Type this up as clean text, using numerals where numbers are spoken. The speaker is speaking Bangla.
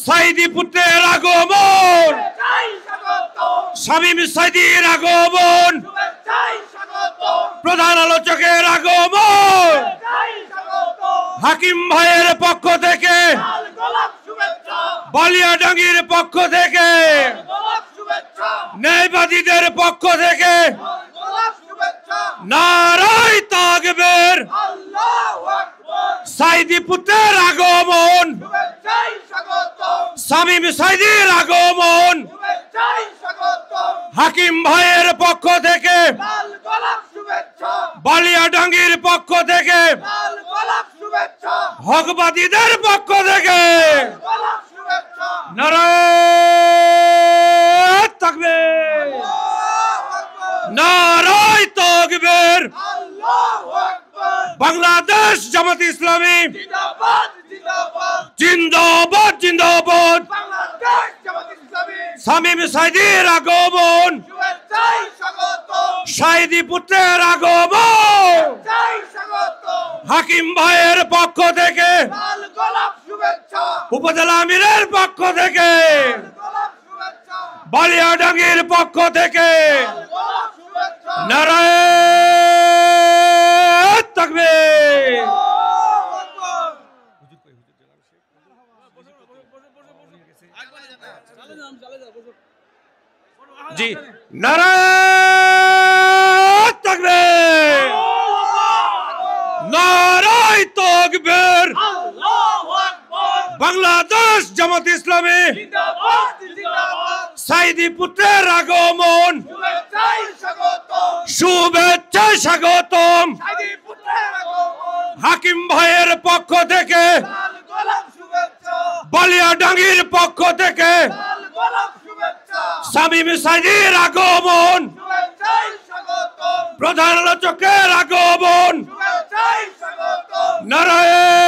সাইদি পুত্রের আগমন, শামীম সাইদির আগমন, প্রধান আলোচকের আগমন, হাকিম ভাইয়ের পক্ষ থেকে, বালিয়াডাঙ্গির পক্ষ থেকে, ন্যায়বাদীদের পক্ষ থেকে নারায়ে তাকবীর। সাইদি পুত্রের আগমন, শামীম সাইদির আগমন, হাকিম ভাইয়ের পক্ষ থেকে, বালিয়াডাঙ্গির পক্ষ থেকে, হকবাদীদের পক্ষ থেকে নারায়ে তাকবীর, নারায়ে তাকবীর। বাংলাদেশ জামাত ইসলামী জিন্দাবাদ, জিন্দাবাদ। শামীম সাইদির আগমন, সাইদি পুত্রের আগমন, হাকিম ভাইয়ের পক্ষ থেকে, উপজেলা আমিরের পক্ষ থেকে, বালিয়াডাঙ্গির পক্ষ থেকে নারায়ে তাকবীর। জি, নারায়ে তাকবীর, নারায়ে তাকবীর। বাংলাদেশ জামাত ইসলামী সাইদি পুত্রের আগমন, শুভেচ্ছা স্বাগতম। হাকিম ভাইয়ের পক্ষ থেকে, বালিয়াডাঙ্গির পক্ষ থেকে, শামীম সাইদির আগমন, প্রধান আলোচকের আগমন নারায়ে